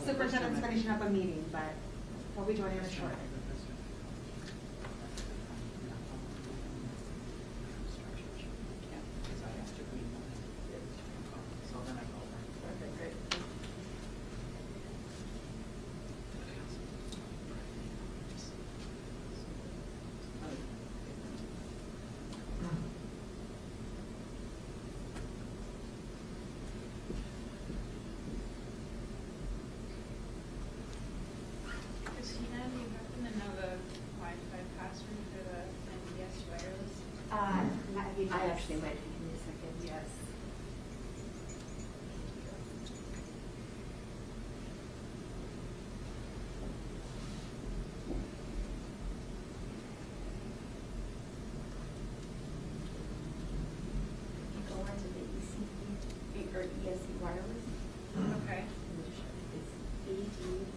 Superintendent's finishing up a meeting, but we'll be joining us shortly. I actually might. Give me a second. Yes. Go on to the EC or ESC wireless. Okay. It's EDUCAT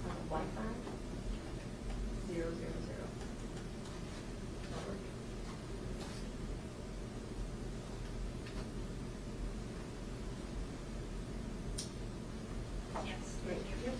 on the Wi-Fi 000. Yes. Thank you.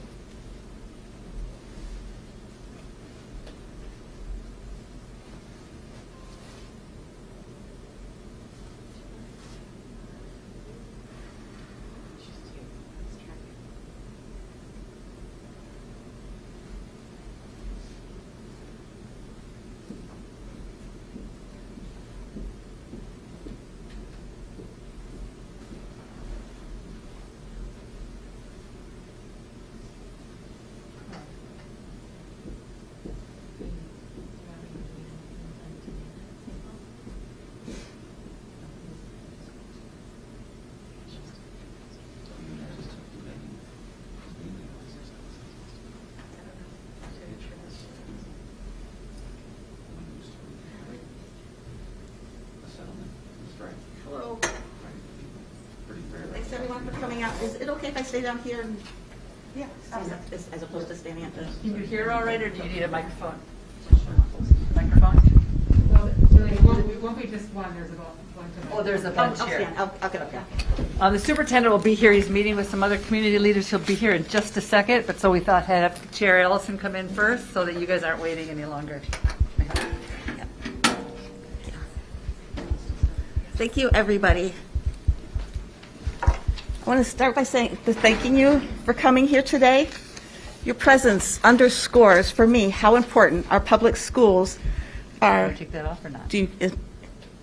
Hello. Thanks everyone for coming out. Is it okay if I stay down here? And Yeah. as opposed to standing at the... Can you hear all right, or do you need a microphone? Microphone? Well, Julie, it won't be just one, there's about one to Oh, there's a I'll bunch stand. here. I'll get up here. The superintendent will be here. He's meeting with some other community leaders. He'll be here in just a second, but so we thought I'd have Chair Ellison come in first so that you guys aren't waiting any longer. Thank you, everybody. I want to start by thanking you for coming here today. Your presence underscores for me how important our public schools are. Want to take that off or not? Do you,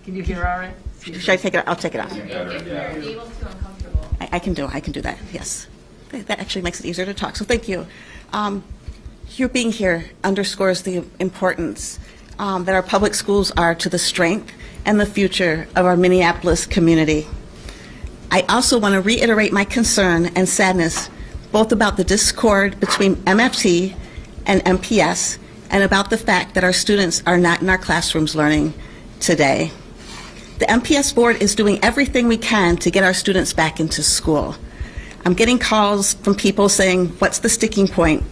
Can you hear all right? should I take it? I'll take it off. If you're able to uncomfortable. I can do that. Yes, that actually makes it easier to talk. So thank you. Your being here underscores the importance that our public schools are to the strength and the future of our Minneapolis community. I also want to reiterate my concern and sadness both about the discord between MFT and MPS and about the fact that our students are not in our classrooms learning today. The MPS board is doing everything we can to get our students back into school. I'm getting calls from people saying, what's the sticking point?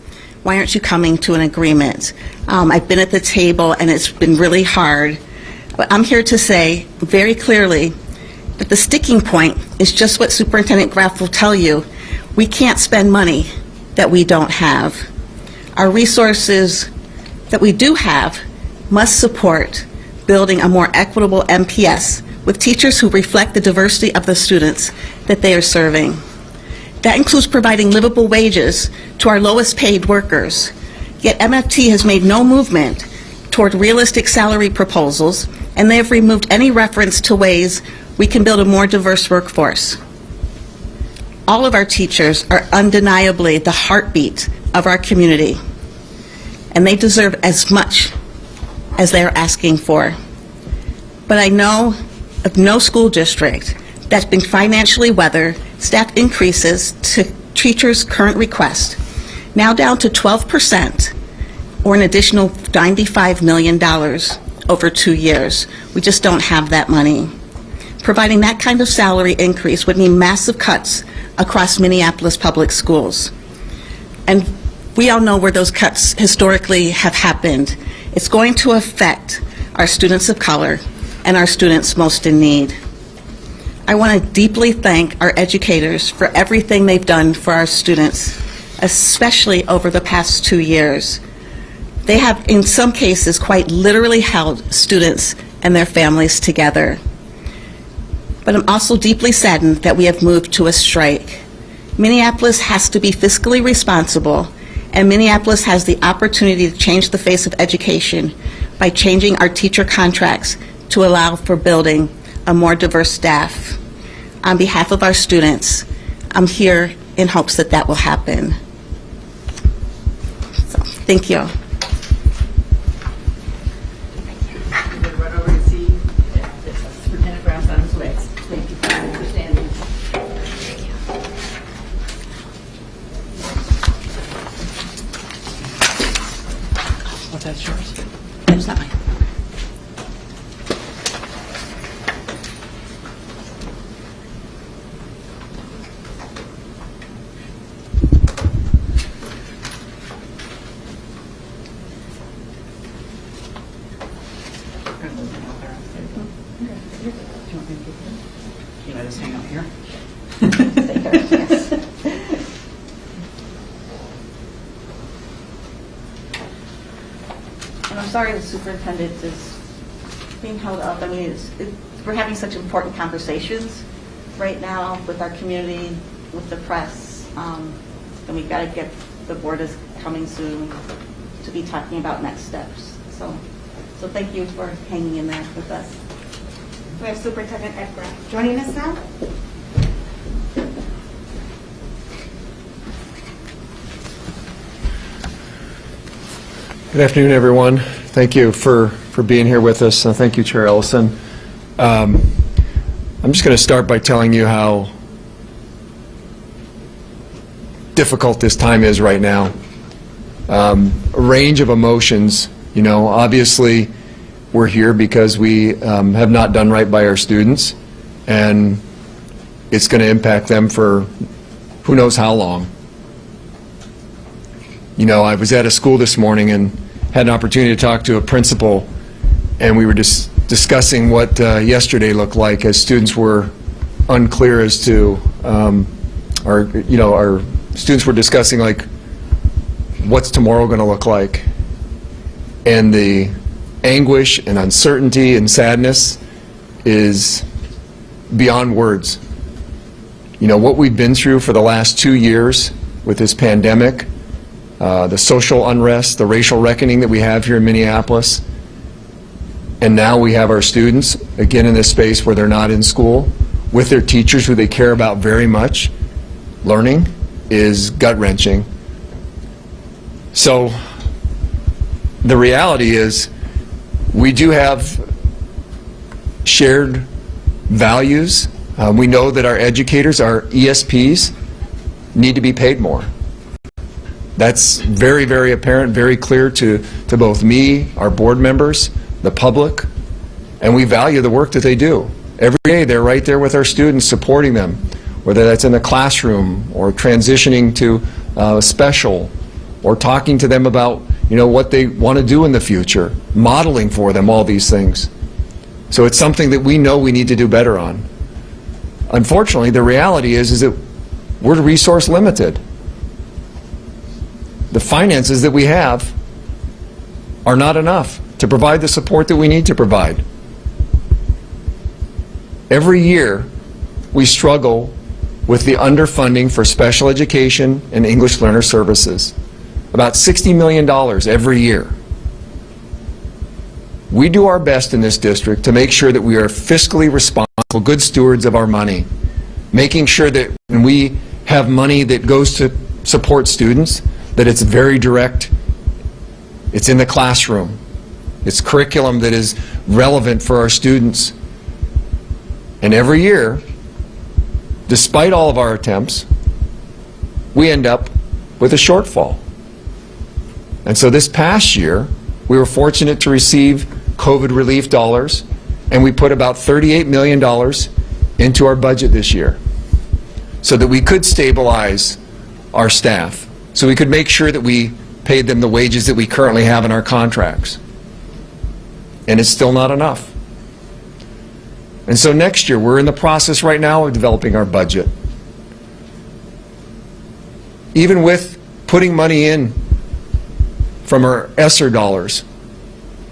Why aren't you coming to an agreement? I've been at the table and it's been really hard. But I'm here to say very clearly that the sticking point is just what Superintendent Graff will tell you. We can't spend money that we don't have. Our resources that we do have must support building a more equitable MPS with teachers who reflect the diversity of the students that they are serving. That includes providing livable wages to our lowest paid workers. Yet MFT has made no movement toward realistic salary proposals, and they have removed any reference to ways we can build a more diverse workforce. All of our teachers are undeniably the heartbeat of our community, and they deserve as much as they are asking for. But I know of no school district that's been financially weathered staff increases to teachers' current request, now down to 12%, or an additional $95 million over 2 years. We just don't have that money. Providing that kind of salary increase would mean massive cuts across Minneapolis Public Schools. And we all know where those cuts historically have happened. It's going to affect our students of color and our students most in need. I want to deeply thank our educators for everything they've done for our students, especially over the past 2 years. They have, in some cases, quite literally held students and their families together. But I'm also deeply saddened that we have moved to a strike. Minneapolis has to be fiscally responsible, and Minneapolis has the opportunity to change the face of education by changing our teacher contracts to allow for building a more diverse staff. On behalf of our students, I'm here in hopes that that will happen. So, thank you. Run over to see Superintendent Graff's on his way. Thank you for understanding. What's that, yours? It's not mine. Can I just hang out here? And I'm sorry the superintendent is being held up. I mean, we're having such important conversations right now with our community, with the press, and we've got to get, the board is coming soon to be talking about next steps. So thank you for hanging in there with us. We have Superintendent Ed Graff joining us now. Good afternoon, everyone. Thank you for being here with us. Thank you, Chair Ellison. I'm just going to start by telling you how difficult this time is right now. A range of emotions. You know, obviously, we're here because we have not done right by our students, and it's going to impact them for who knows how long. You know, I was at a school this morning and had an opportunity to talk to a principal, and we were just discussing what yesterday looked like as students were unclear as to, our students were discussing, like, what's tomorrow going to look like? And the anguish and uncertainty and sadness is beyond words. You know, what we've been through for the last 2 years with this pandemic, the social unrest, the racial reckoning that we have here in Minneapolis, and now we have our students, again, in this space where they're not in school, with their teachers who they care about very much, learning, is gut-wrenching. So the reality is we do have shared values. We know that our educators, our ESPs, need to be paid more. That's very, very apparent, very clear to both me, our board members, the public, and we value the work that they do. Every day they're right there with our students, supporting them, whether that's in the classroom or transitioning to special, or talking to them about, you know, what they want to do in the future, modeling for them all these things. So it's something that we know we need to do better on. Unfortunately, the reality is that we're resource limited. The finances that we have are not enough to provide the support that we need to provide. Every year, we struggle with the underfunding for special education and English learner services. About $60 million every year. We do our best in this district to make sure that we are fiscally responsible, good stewards of our money, making sure that when we have money that goes to support students, that it's very direct, it's in the classroom, it's curriculum that is relevant for our students. And every year, despite all of our attempts, we end up with a shortfall. And so this past year, we were fortunate to receive COVID relief dollars, and we put about $38 million into our budget this year so that we could stabilize our staff, so we could make sure that we paid them the wages that we currently have in our contracts. And it's still not enough. And so next year, we're in the process right now of developing our budget. Even with putting money in from our ESSER dollars,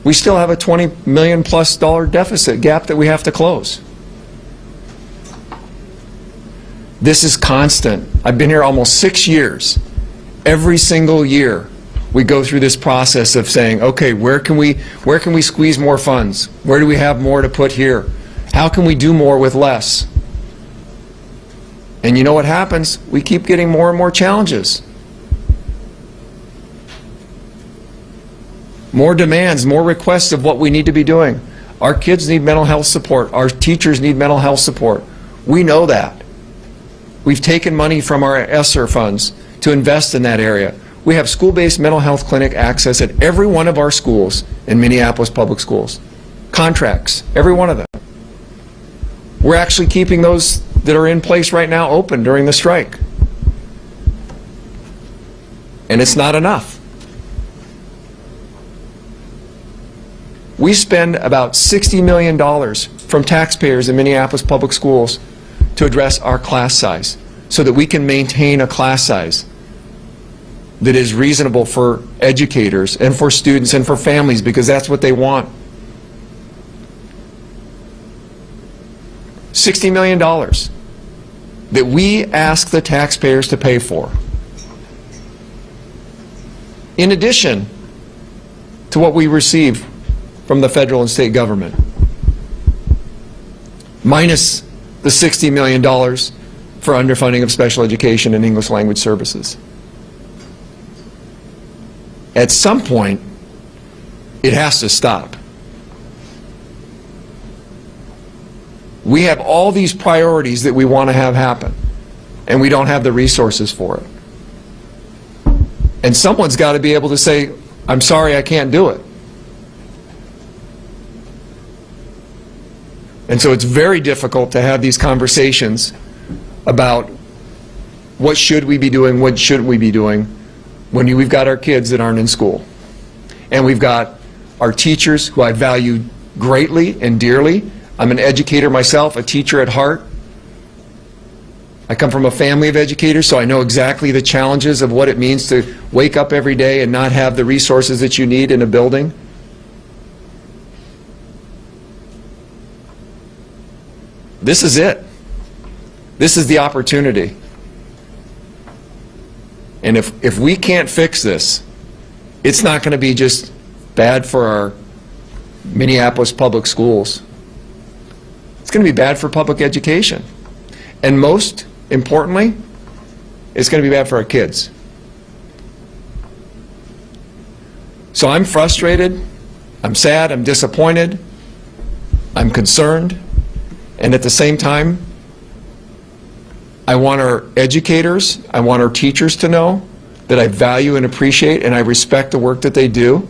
we still have a $20 million plus deficit gap that we have to close. This is constant. I've been here almost 6 years. Every single year, we go through this process of saying, okay, where can we squeeze more funds? Where do we have more to put here? How can we do more with less? And you know what happens? We keep getting more and more challenges. More demands, more requests of what we need to be doing. Our kids need mental health support. Our teachers need mental health support. We know that. We've taken money from our ESSER funds to invest in that area. We have school-based mental health clinic access at every one of our schools in Minneapolis Public Schools. Contracts, every one of them. We're actually keeping those that are in place right now open during the strike. And it's not enough. We spend about $60 million from taxpayers in Minneapolis Public Schools to address our class size so that we can maintain a class size that is reasonable for educators and for students and for families, because that's what they want. $60 million that we ask the taxpayers to pay for, in addition to what we receive from the federal and state government, minus the $60 million for underfunding of special education and English language services. At some point, it has to stop. We have all these priorities that we want to have happen, and we don't have the resources for it. And someone's got to be able to say, I'm sorry, I can't do it. And so it's very difficult to have these conversations about what should we be doing, what shouldn't we be doing, when we've got our kids that aren't in school. And we've got our teachers, who I value greatly and dearly. I'm an educator myself, a teacher at heart. I come from a family of educators, so I know exactly the challenges of what it means to wake up every day and not have the resources that you need in a building. This is it. This is the opportunity. And if we can't fix this, it's not going to be just bad for our Minneapolis Public Schools. It's going to be bad for public education. And most importantly, it's going to be bad for our kids. So I'm frustrated, I'm sad, I'm disappointed, I'm concerned, and at the same time, I want our educators, I want our teachers to know that I value and appreciate, and I respect the work that they do.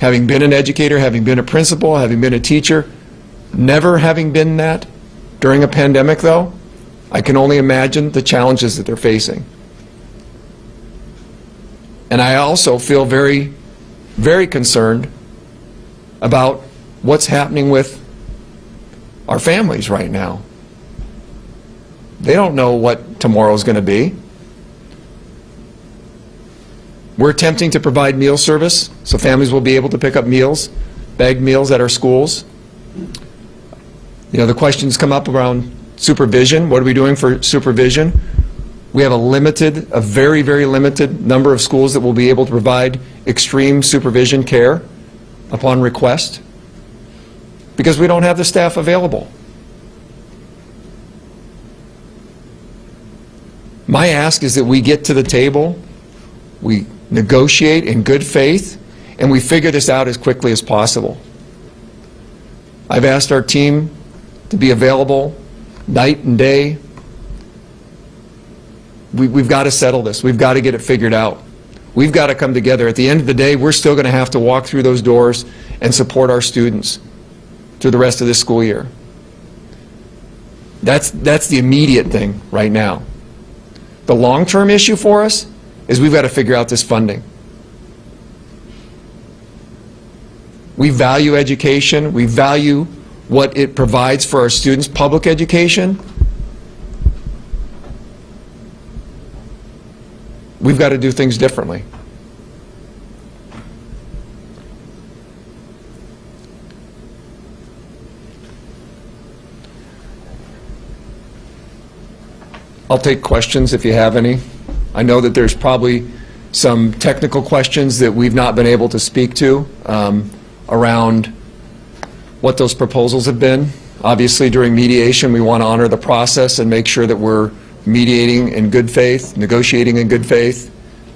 Having been an educator, having been a principal, having been a teacher, never having been that during a pandemic, though, I can only imagine the challenges that they're facing. And I also feel very, very concerned about what's happening with our families right now. They don't know what tomorrow's going to be. We're attempting to provide meal service, so families will be able to pick up meals, bagged meals at our schools. You know, the questions come up around supervision. What are we doing for supervision? We have a very, very limited number of schools that will be able to provide extreme supervision care upon request because we don't have the staff available. My ask is that we get to the table, we negotiate in good faith, and we figure this out as quickly as possible. I've asked our team to be available night and day. We've got to settle this. We've got to get it figured out. We've got to come together. At the end of the day, we're still going to have to walk through those doors and support our students through the rest of this school year. That's the immediate thing right now. The long-term issue for us is we've got to figure out this funding. We value education. We value what it provides for our students, public education. We've got to do things differently. I'll take questions if you have any. I know that there's probably some technical questions that we've not been able to speak to around what those proposals have been. Obviously, during mediation, we want to honor the process and make sure that we're mediating in good faith, negotiating in good faith.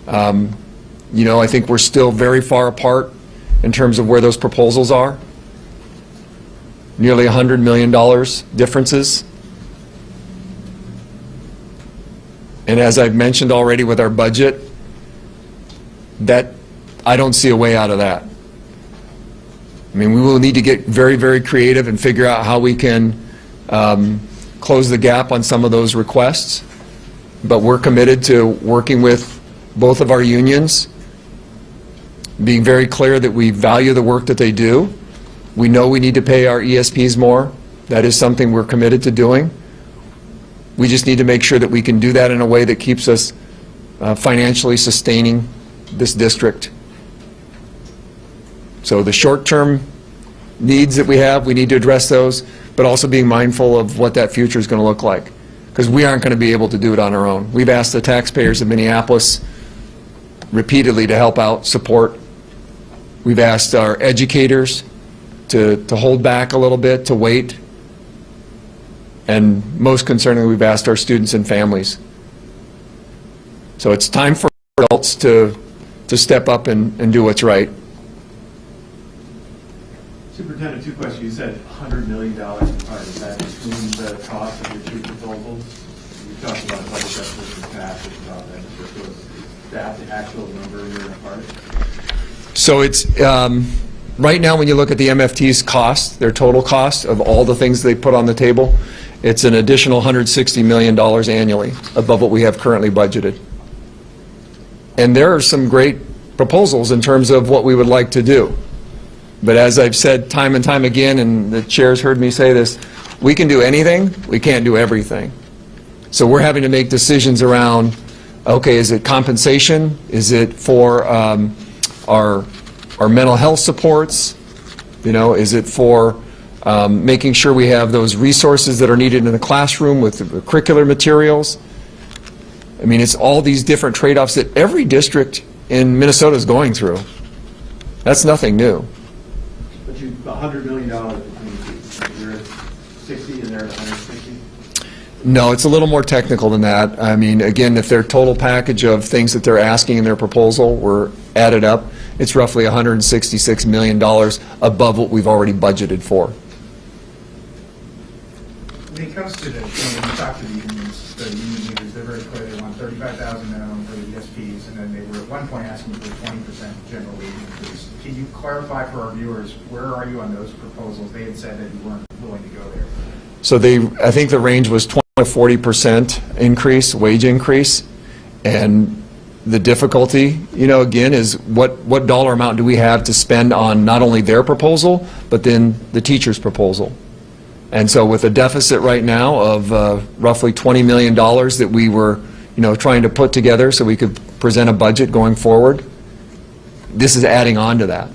You know, I think we're still very far apart in terms of where those proposals are. Nearly $100 million differences. And as I've mentioned already with our budget, that I don't see a way out of that. I mean, we will need to get very, very creative and figure out how we can close the gap on some of those requests. But we're committed to working with both of our unions, being very clear that we value the work that they do. We know we need to pay our ESPs more. That is something we're committed to doing. We just need to make sure that we can do that in a way that keeps us financially sustaining this district. So the short-term needs that we have, we need to address those, but also being mindful of what that future is going to look like, because we aren't going to be able to do it on our own. We've asked the taxpayers of Minneapolis repeatedly to help out, support. We've asked our educators to hold back a little bit, to wait. And most concerningly, we've asked our students and families. So it's time for adults to step up and do what's right. Superintendent, two questions. You said $100 million in part. Is that between the cost of your two proposals? You talked about budget deficits in the past, about that. So is that the actual number you're in part? So it's, right now when you look at the MFT's cost, their total cost of all the things they put on the table, it's an additional $160 million annually above what we have currently budgeted. And there are some great proposals in terms of what we would like to do. But as I've said time and time again, and the chair's heard me say this, we can do anything, we can't do everything. So we're having to make decisions around, okay, is it compensation? Is it for our mental health supports? You know, is it for making sure we have those resources that are needed in the classroom with the curricular materials? I mean, it's all these different trade-offs that every district in Minnesota is going through. That's nothing new. But you, $100 million between two. You're at 60 and they're at 160? No, it's a little more technical than that. I mean, again, if their total package of things that they're asking in their proposal were added up, it's roughly $166 million above what we've already budgeted for. When it comes to the, when you talk to the union leaders, they're very clear. They want $35,000 minimum for the ESPs they were at one point asking for a 20% general wage increase. Can you clarify for our viewers, where are you on those proposals? They had said that you weren't willing to go there. So I think the range was 20 to 40% increase, wage increase, and the difficulty, again, is what dollar amount do we have to spend on not only their proposal, but then the teacher's proposal. And so with a deficit right now of roughly $20 million that we were, trying to put together so we could present a budget going forward, this is adding on to that.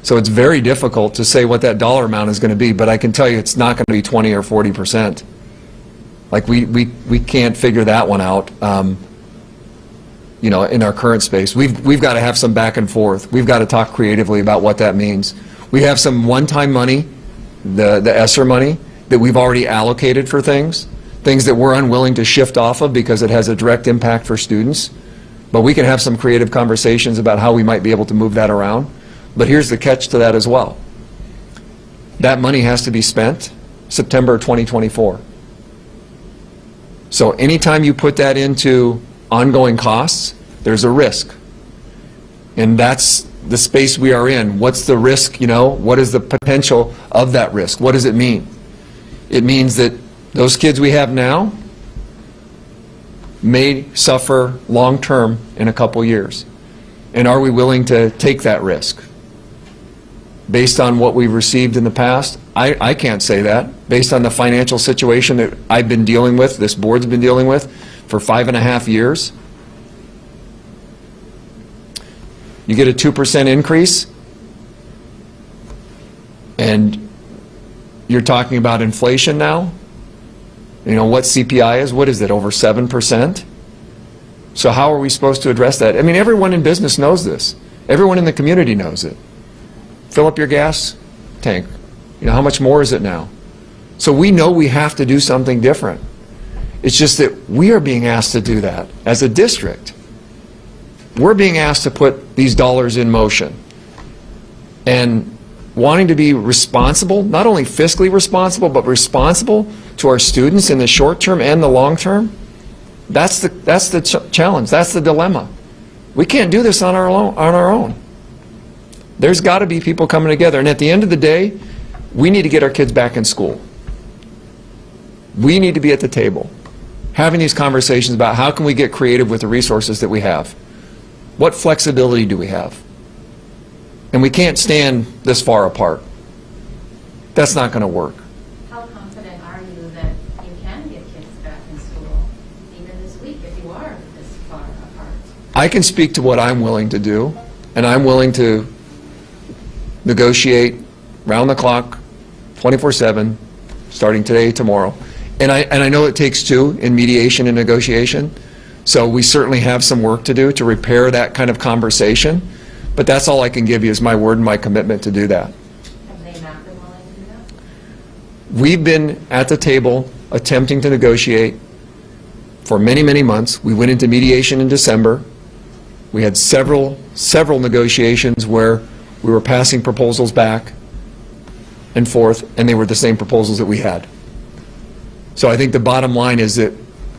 So it's very difficult to say what that dollar amount is going to be, but I can tell you it's not going to be 20 or 40%. Like we can't figure that one out, in our current space. We've got to have some back and forth. We've got to talk creatively about what that means. We have some one-time money, the ESSER money, that we've already allocated for things that we're unwilling to shift off of because it has a direct impact for students. But we can have some creative conversations about how we might be able to move that around. But here's the catch to that as well. That money has to be spent September 2024. So anytime you put that into ongoing costs, there's a risk. And that's the space we are in. What's the risk, What is the potential of that risk? What does it mean? It means that those kids we have now may suffer long-term in a couple years. And are we willing to take that risk? Based on what we've received in the past, I can't say that. Based on the financial situation that I've been dealing with, this board's been dealing with for 5.5 years, you get a 2% increase, and you're talking about inflation now. What CPI is, what is it, over 7%? So how are we supposed to address that? I mean, everyone in business knows this. Everyone in the community knows it. Fill up your gas tank. How much more is it now? So we know we have to do something different. It's just that we are being asked to do that as a district. We're being asked to put these dollars in motion. And wanting to be responsible, not only fiscally responsible, but responsible to our students in the short term and the long term, that's the challenge. That's the dilemma. We can't do this on our own. There's got to be people coming together. And at the end of the day, we need to get our kids back in school. We need to be at the table, having these conversations about how can we get creative with the resources that we have. What flexibility do we have? And we can't stand this far apart. That's not going to work. How confident are you that you can get kids back in school, even this week, if you are this far apart? I can speak to what I'm willing to do, and I'm willing to negotiate round the clock, 24/7, starting today, tomorrow. And I know it takes two in mediation and negotiation, so we certainly have some work to do to repair that kind of conversation. But that's all I can give you is my word and my commitment to do that. Have they not been willing to do that? We've been at the table attempting to negotiate for many, many months. We went into mediation in December. We had several negotiations where we were passing proposals back and forth, and they were the same proposals that we had. So I think the bottom line is that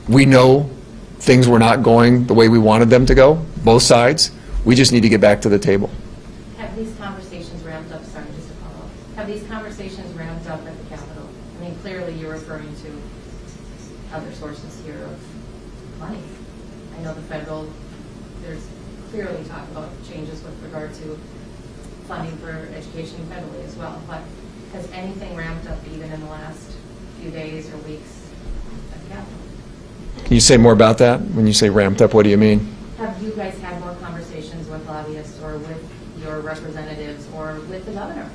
we know things were not going the way we wanted them to go, both sides. We just need to get back to the table. Have these conversations ramped up, sorry, just to follow up, have these conversations ramped up at the Capitol? I mean, clearly you're referring to other sources here of money. I know the federal, there's clearly talk about changes with regard to funding for education federally as well, but has anything ramped up even in the last few days or weeks at the Capitol? Can you say more about that? When you say ramped up, what do you mean? Have you guys had more conversations with lobbyists or with your representatives or with the governor?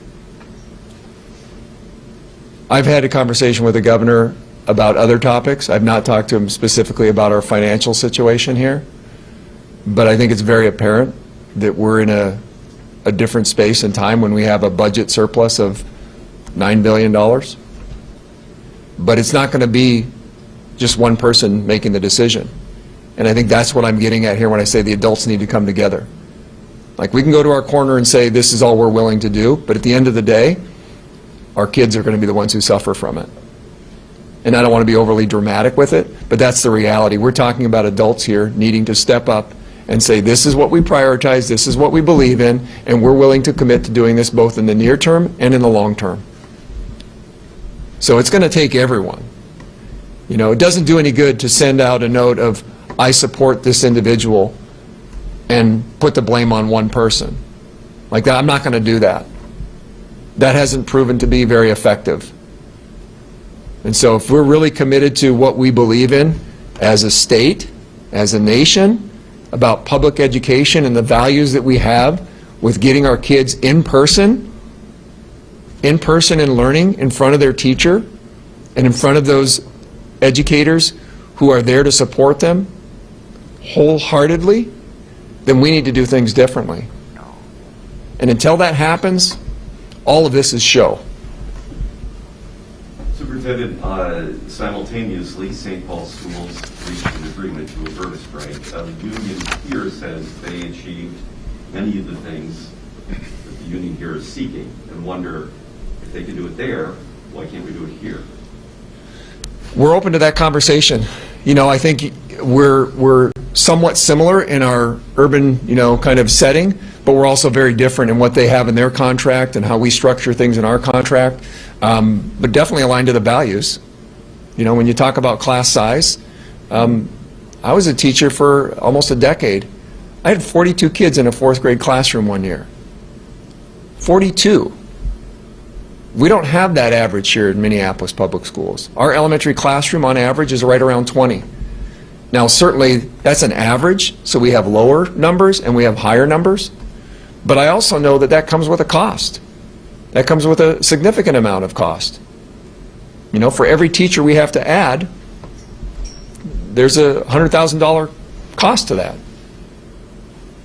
I've had a conversation with the governor about other topics. I've not talked to him specifically about our financial situation here, but I think it's very apparent that we're in a different space and time when we have a budget surplus of $9 billion. But it's not going to be just one person making the decision. And I think that's what I'm getting at here when I say the adults need to come together. Like, we can go to our corner and say this is all we're willing to do, but at the end of the day, our kids are going to be the ones who suffer from it. And I don't want to be overly dramatic with it, but that's the reality. We're talking about adults here needing to step up and say, this is what we prioritize, this is what we believe in, and we're willing to commit to doing this both in the near term and in the long term. So it's going to take everyone. You know, it doesn't do any good to send out a note of, I support this individual, and put the blame on one person. Like that, I'm not going to do that. That hasn't proven to be very effective. And so if we're really committed to what we believe in as a state, as a nation, about public education and the values that we have with getting our kids in person and learning in front of their teacher and in front of those educators who are there to support them wholeheartedly, then we need to do things differently. And until that happens, all of this is show. Superintendent, simultaneously, St. Paul Schools reached an agreement to avert a strike. The union here says they achieved many of the things that the union here is seeking, and wonder if they can do it there, why can't we do it here? We're open to that conversation. You know, I think we're somewhat similar in our urban, you know, kind of setting, but we're also very different in what they have in their contract and how we structure things in our contract, but definitely aligned to the values. You know, when you talk about class size, I was a teacher for almost a decade. I had 42 kids in a 4th grade classroom one year. 42. We don't have that average here in Minneapolis Public Schools. Our elementary classroom on average is right around 20. Now certainly that's an average, so we have lower numbers and we have higher numbers, but I also know that that comes with a cost. That comes with a significant amount of cost. You know, for every teacher we have to add, there's a $100,000 cost to that.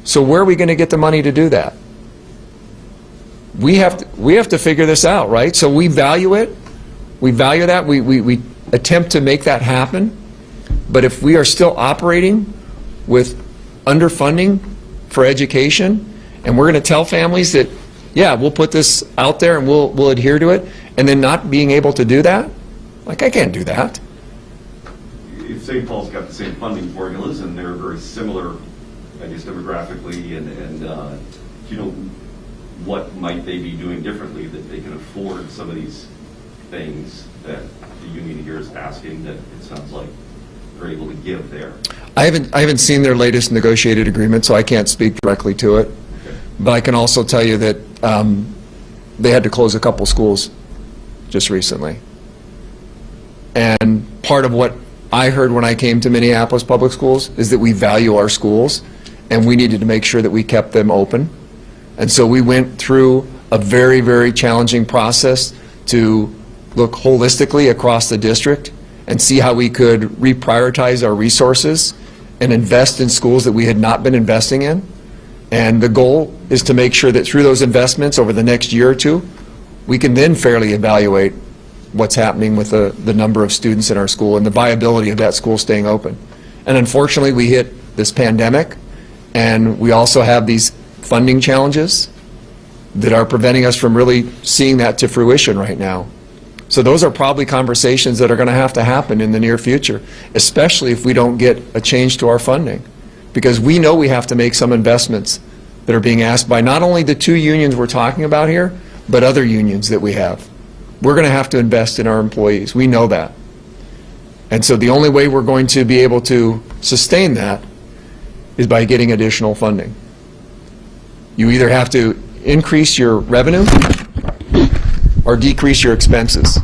So where are we going to get the money to do that? We have to figure this out, right? So we value it. We value that. We attempt to make that happen. But if we are still operating with underfunding for education, and we're going to tell families that, yeah, we'll put this out there and we'll adhere to it, and then not being able to do that, like, I can't do that. If St. Paul's got the same funding formulas and they're very similar, I guess, demographically, and you know, what might they be doing differently that they can afford some of these things that the union here is asking that it sounds like they're able to give there? I haven't seen their latest negotiated agreement, so I can't speak directly to it. Okay. But I can also tell you that they had to close a couple schools just recently. And part of what I heard when I came to Minneapolis Public Schools is that we value our schools, and we needed to make sure that we kept them open. And so we went through a very, very challenging process to look holistically across the district and see how we could reprioritize our resources and invest in schools that we had not been investing in. And the goal is to make sure that through those investments over the next year or two, we can then fairly evaluate what's happening with the number of students in our school and the viability of that school staying open. And unfortunately, we hit this pandemic, and we also have these funding challenges that are preventing us from really seeing that to fruition right now. So those are probably conversations that are going to have to happen in the near future, especially if we don't get a change to our funding. Because we know we have to make some investments that are being asked by not only the 2 unions we're talking about here, but other unions that we have. We're going to have to invest in our employees. We know that. And so the only way we're going to be able to sustain that is by getting additional funding. You either have to increase your revenue or decrease your expenses.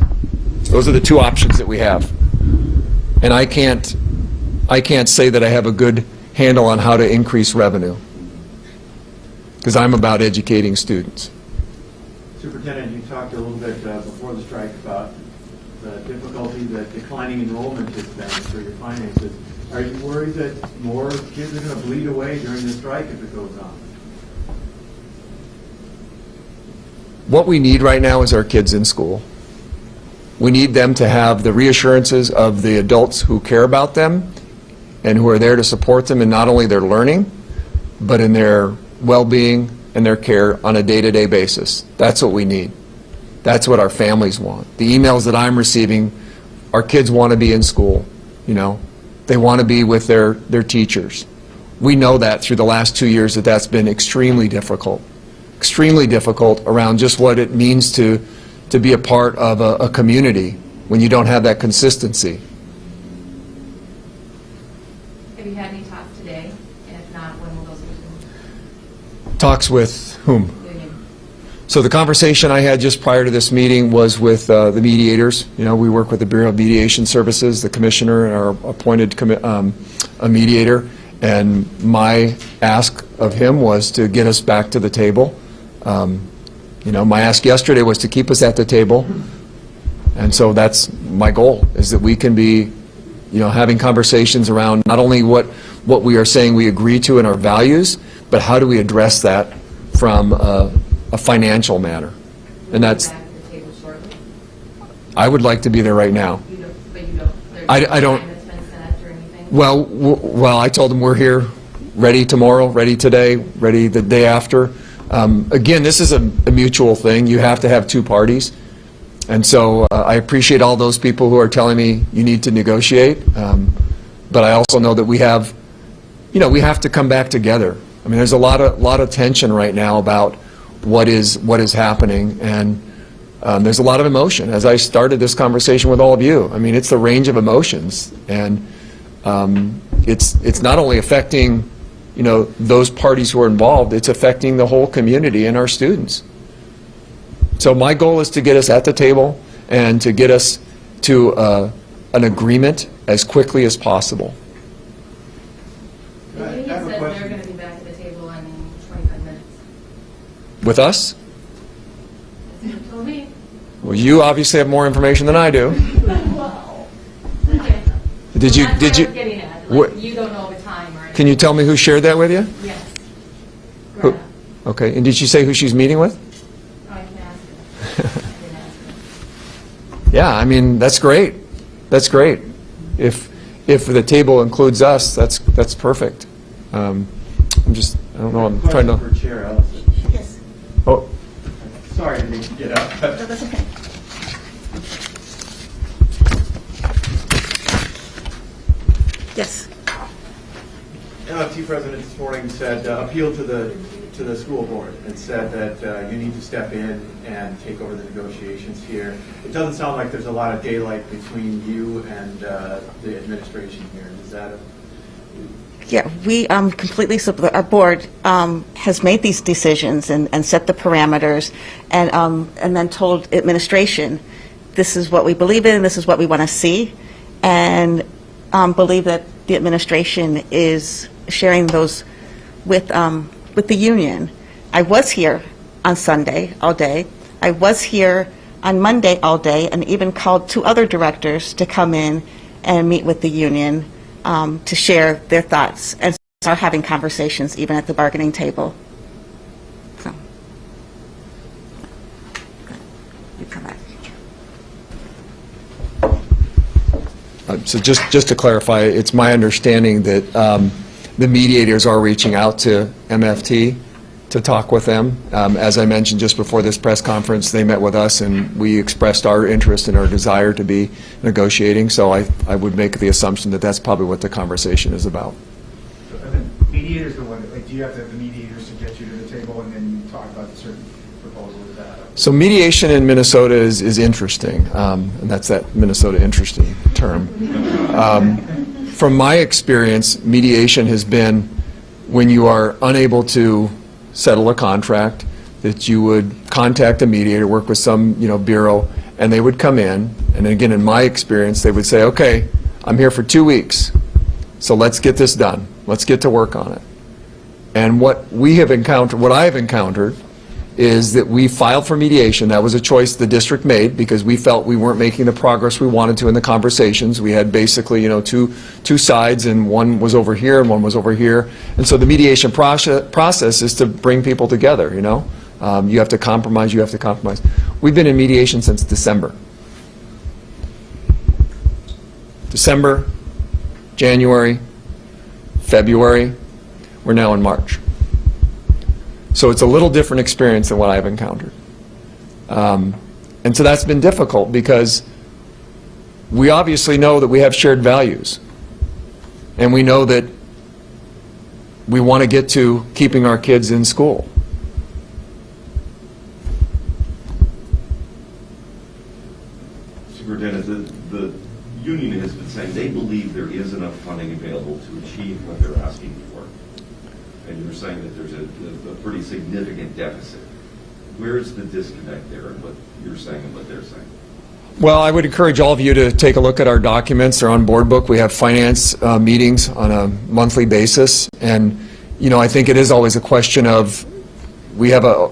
Those are the 2 options that we have. And I can't say that I have a good handle on how to increase revenue, because I'm about educating students. Superintendent, you talked a little bit before the strike about the difficulty that declining enrollment has been for your finances. Are you worried that more kids are going to bleed away during the strike if it goes on? What we need right now is our kids in school. We need them to have the reassurances of the adults who care about them and who are there to support them in not only their learning, but in their well-being and their care on a day-to-day basis. That's what we need. That's what our families want. The emails that I'm receiving, our kids want to be in school, you know. They want to be with their teachers. We know that through the last 2 years that that's been extremely difficult around just what it means to be a part of a community when you don't have that consistency. Have you had any talks today? And if not, when will those be? Talks with whom? Union. So the conversation I had just prior to this meeting was with the mediators. You know, we work with the Bureau of Mediation Services, the commissioner, and our appointed a mediator. And my ask of him was to get us back to the table. You know, my ask yesterday was to keep us at the table. And so that's my goal, is that we can be, you know, having conversations around not only what we are saying we agree to in our values, but how do we address that from a financial matter. And that's, Back to the table shortly? I would like to be there right now. You don't, but you don't, there's I don't- time that's been set or anything? Well, I told them we're here, ready tomorrow, ready today, ready the day after. Again, this is a mutual thing. You have to have two parties. And so I appreciate all those people who are telling me you need to negotiate. But I also know that we have, you know, we have to come back together. I mean, there's a lot of tension right now about what is happening, and there's a lot of emotion. As I started this conversation with all of you, I mean, it's the range of emotions, and it's not only affecting, you know, those parties who are involved, it's affecting the whole community and our students. So my goal is to get us at the table and to get us to an agreement as quickly as possible. The union said they're going to be back at the table in 25 minutes. With us? That's what you told me. Well, you obviously have more information than I do. Well, okay. Did you? That's Did what you? I was getting at. what- Like, you don't know the time or anything. Can you tell me who shared that with you? Yes. Who? Greta. Okay. And did she say who she's meeting with? Oh, I can ask her. I can ask her. Yeah. I mean, that's great. That's great. If the table includes us, that's perfect. I don't know. I'm trying to. Question for Chair Ellison. Yes. Oh, Sorry to make you get up. but- No, that's okay. Yes. LFT president this morning said, appealed to the school board and said that you need to step in and take over the negotiations here. It doesn't sound like there's a lot of daylight between you and the administration here. Is that a... Yeah, we completely support, our board has made these decisions and set the parameters and then told administration, this is what we believe in, this is what we want to see, and believe that the administration is sharing those with the union. I was here on Sunday all day. I was here on Monday all day, and even called two other directors to come in and meet with the union to share their thoughts and start having conversations even at the bargaining table. So, you come back. so just to clarify, it's my understanding that the mediators are reaching out to MFT to talk with them. As I mentioned just before this press conference, they met with us and we expressed our interest and our desire to be negotiating. So I would make the assumption that that's probably what the conversation is about. So, and then mediators, the one, like, do you have to have the mediators to get you to the table and then you talk about the certain proposal? Is that So mediation in Minnesota is interesting, and that's that Minnesota interesting term. From my experience, mediation has been when you are unable to settle a contract, that you would contact a mediator, work with some, bureau, and they would come in, and again, in my experience, they would say, okay, I'm here for 2 weeks, so let's get this done. Let's get to work on it. And what we have encountered, what I have encountered, is that we filed for mediation. That was a choice the district made because we felt we weren't making the progress we wanted to in the conversations. We had basically, two sides, and one was over here and one was over here. And so the mediation process is to bring people together, You have to compromise, you have to compromise. We've been in mediation since December. December, January, February, we're now in March. So it's a little different experience than what I've encountered. And so that's been difficult because we obviously know that we have shared values. And we know that we want to get to keeping our kids in school. Superintendent, the union has been saying they believe there is enough funding available to achieve what they're asking for. And you're saying that there's a pretty significant deficit. Where's the disconnect there in what you're saying and what they're saying? Well, I would encourage all of you to take a look at our documents. They're on Board Book. We have finance meetings on a monthly basis. And, you know, I think it is always a question of, we have a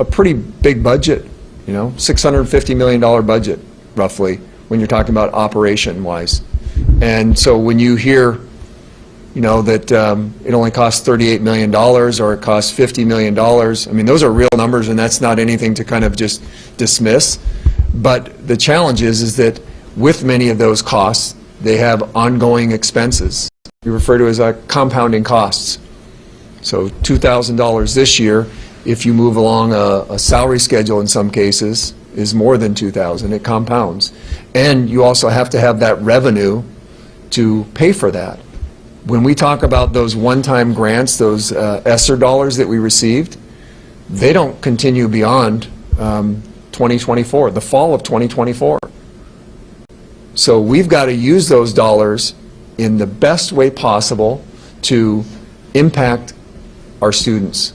pretty big budget, you know, $650 million budget, roughly, when you're talking about operation-wise. And so when you hear, you know, that it only costs $38 million or it costs $50 million, I mean, those are real numbers, and that's not anything to kind of just dismiss. But the challenge is that with many of those costs, they have ongoing expenses. We refer to as compounding costs. So $2,000 this year, if you move along a salary schedule in some cases, is more than $2,000. It compounds. And you also have to have that revenue to pay for that. When we talk about those one-time grants, those ESSER dollars that we received, they don't continue beyond 2024, the fall of 2024. So we've got to use those dollars in the best way possible to impact our students.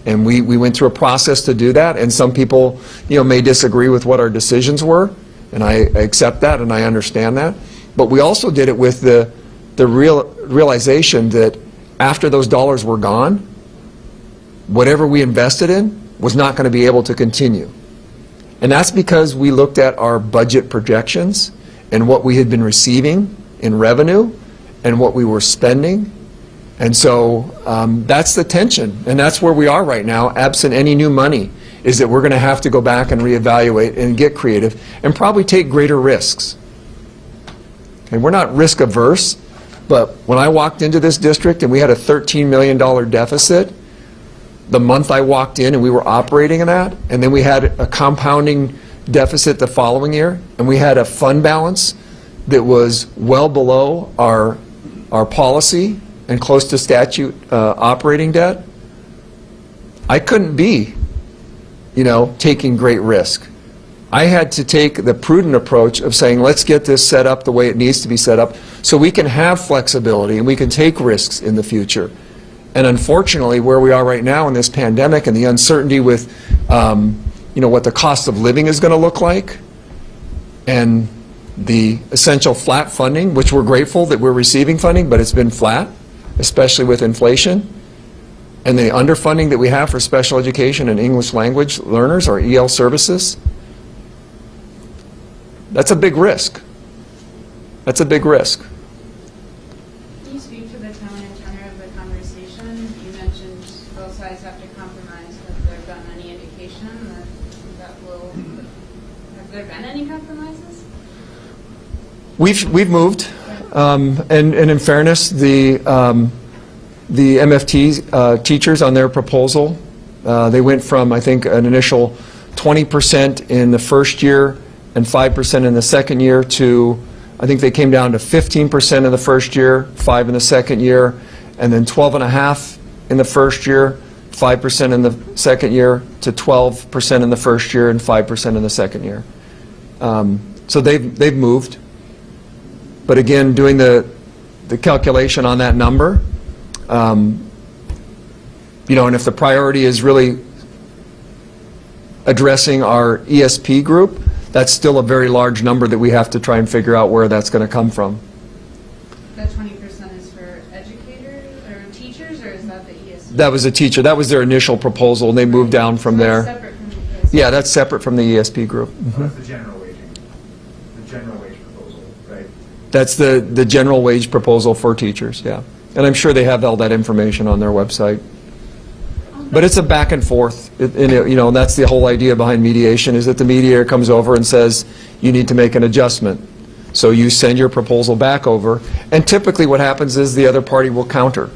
And we went through a process to do that, and some people, you know, may disagree with what our decisions were, and I accept that and I understand that. But we also did it with the realization that after those dollars were gone, whatever we invested in was not going to be able to continue. And that's because we looked at our budget projections and what we had been receiving in revenue and what we were spending. And so that's the tension, and that's where we are right now, absent any new money, is that we're going to have to go back and reevaluate and get creative and probably take greater risks. Okay, we're not risk averse, but when I walked into this district and we had a $13 million deficit, the month I walked in and we were operating in that, and then we had a compounding deficit the following year, and we had a fund balance that was well below our policy and close to statute operating debt, I couldn't be, you know, taking great risk. I had to take the prudent approach of saying, let's get this set up the way it needs to be set up so we can have flexibility and we can take risks in the future. And unfortunately, where we are right now in this pandemic and the uncertainty with, you know, what the cost of living is going to look like, and the essential flat funding, which we're grateful that we're receiving funding, but it's been flat, especially with inflation, and the underfunding that we have for special education and English language learners, or EL services, that's a big risk. That's a big risk. Can you speak to the tone and tenor of the conversation? You mentioned both sides have to compromise. Has there been any indication that will, have there been any compromises? We've moved, and in fairness, the MFT teachers on their proposal, they went from, I think, an initial 20% in the first year and 5% in the second year to, I think they came down to 15% in the first year, 5% in the second year, and then 12.5% in the first year, 5% in the second year, to 12% in the first year and 5% in the second year. So they've moved. But again, doing the calculation on that number, you know, and if the priority is really addressing our ESP group, that's still a very large number that we have to try and figure out where that's going to come from. That 20% is for educators or teachers, or is that the ESP? That was a teacher. That was their initial proposal, and they moved down from there. That's separate from the ESP. Yeah, that's separate from the ESP group. So that's the general wage proposal, right? That's the general wage proposal for teachers, yeah. And I'm sure they have all that information on their website. But it's a back and forth, you know, and that's the whole idea behind mediation, is that the mediator comes over and says, you need to make an adjustment. So you send your proposal back over, and typically what happens is the other party will counter.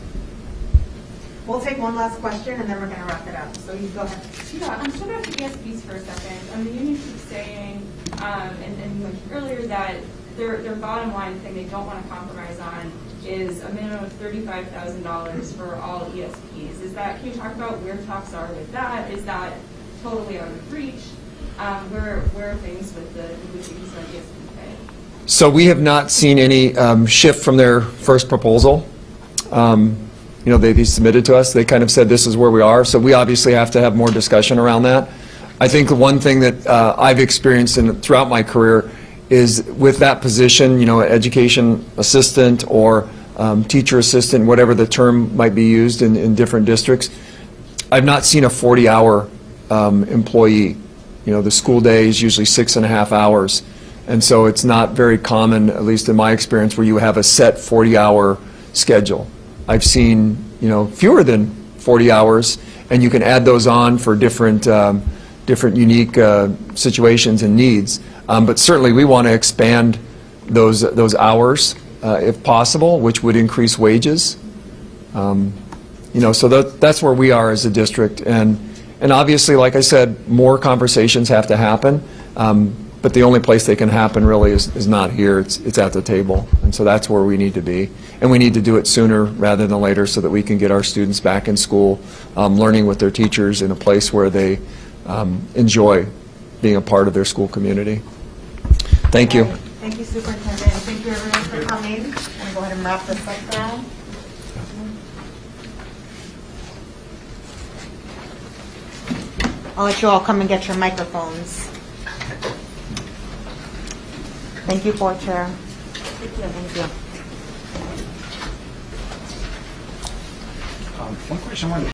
We'll take one last question, and then we're going to wrap it up. So you go ahead. Yeah, I'm still back to ESPs for a second. The union keeps saying, and you mentioned earlier, that their bottom line thing they don't want to compromise on is a minimum of $35,000 for all ESPs. Is that, can you talk about where talks are with that? Is that totally out of reach? Where are things with the negotiations on ESP pay? So we have not seen any shift from their first proposal. They submitted to us. They kind of said this is where we are. So we obviously have to have more discussion around that. I think the one thing that I've experienced throughout my career is with that position, education assistant or teacher assistant, whatever the term might be used in different districts, I've not seen a 40-hour employee. The school day is usually 6.5 hours. And so it's not very common, at least in my experience, where you have a set 40-hour schedule. I've seen, fewer than 40 hours, and you can add those on for different unique situations and needs. But certainly we want to expand those hours if possible, which would increase wages. So that's where we are as a district. And obviously, like I said, more conversations have to happen. But the only place they can happen really is not here. It's at the table. And so that's where we need to be. And we need to do it sooner rather than later so that we can get our students back in school, learning with their teachers in a place where they enjoy being a part of their school community. Thank you. Thank you, Superintendent, and thank you everyone for coming. I'm going to go ahead and wrap this up now. I'll let you all come and get your microphones. Thank you, Board Chair. Thank you. One question I wanted